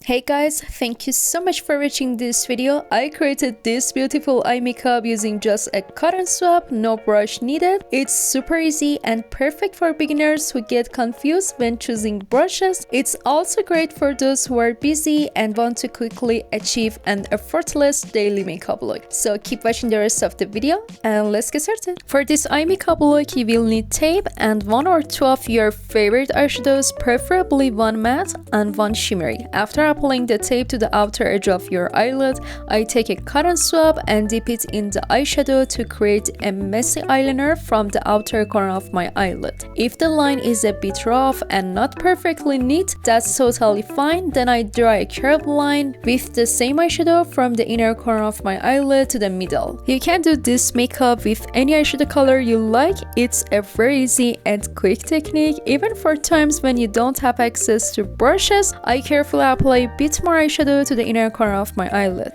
Hey guys, thank you so much for watching this video. I created this beautiful eye makeup using just a cotton swab, no brush needed. It's super easy and perfect for beginners who get confused when choosing brushes. It's also great for those who are busy and want to quickly achieve an effortless daily makeup look. So keep watching the rest of the video and let's get started. For this eye makeup look, you will need tape and one or two of your favorite eyeshadows, preferably one matte and one shimmery. After applying the tape to the outer edge of your eyelid, I take a cotton swab and dip it in the eyeshadow to create a messy eyeliner from the outer corner of my eyelid. If the line is a bit rough and not perfectly neat, that's totally fine. Then I draw a curved line with the same eyeshadow from the inner corner of my eyelid to the middle. You can do this makeup with any eyeshadow color you like. It's a very easy and quick technique. Even for times when you don't have access to brushes, I carefully apply a bit more eyeshadow to the inner corner of my eyelid.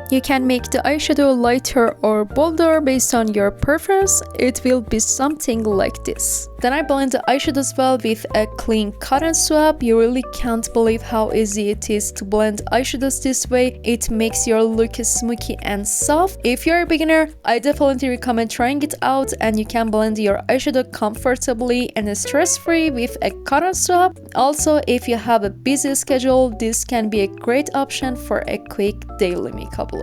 You can make the eyeshadow lighter or bolder based on your preference. It will be something like this. Then I blend the eyeshadows well with a clean cotton swab. You really can't believe how easy it is to blend eyeshadows this way. It makes your look smoky and soft. If you're a beginner, I definitely recommend trying it out, and you can blend your eyeshadow comfortably and stress-free with a cotton swab. Also, if you have a busy schedule, this can be a great option for a quick daily makeup look.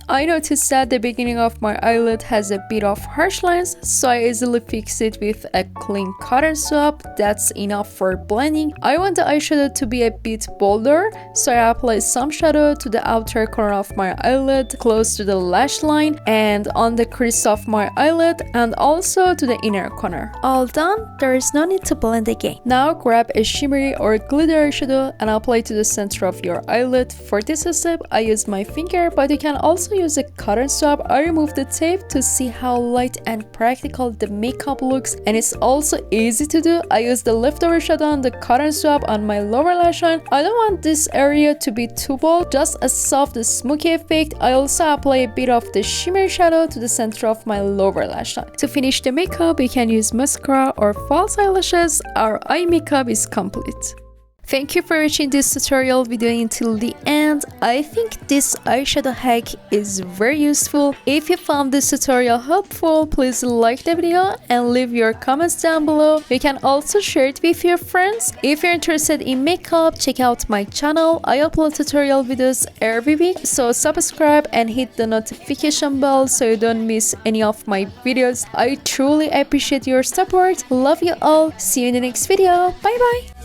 I noticed that the beginning of my eyelid has a bit of harsh lines, so I easily fix it with a clean cotton swab. That's enough for blending. I want the eyeshadow to be a bit bolder, so I apply some shadow to the outer corner of my eyelid, close to the lash line and on the crease of my eyelid, and also to the inner corner. All done, there is no need to blend again. Now grab a shimmery or glitter eyeshadow and apply to the center of your eyelid. For this step, I use my finger, but you can also use a cotton swab. I remove the tape to see how light and practical the makeup looks, and it's also easy to do. I use the leftover shadow on the cotton swab on my lower lash line. I don't want this area to be too bold, just a soft smoky effect. I also apply a bit of the shimmer shadow to the center of my lower lash line. To finish the makeup, you can use mascara or false eyelashes. Our eye makeup is complete. Thank you for watching this tutorial video until the end. I think this eyeshadow hack is very useful. If you found this tutorial helpful, please like the video and leave your comments down below. You can also share it with your friends. If you're interested in makeup, check out my channel. I upload tutorial videos every week, so subscribe and hit the notification bell so you don't miss any of my videos. I truly appreciate your support. Love you all. See you in the next video. Bye bye.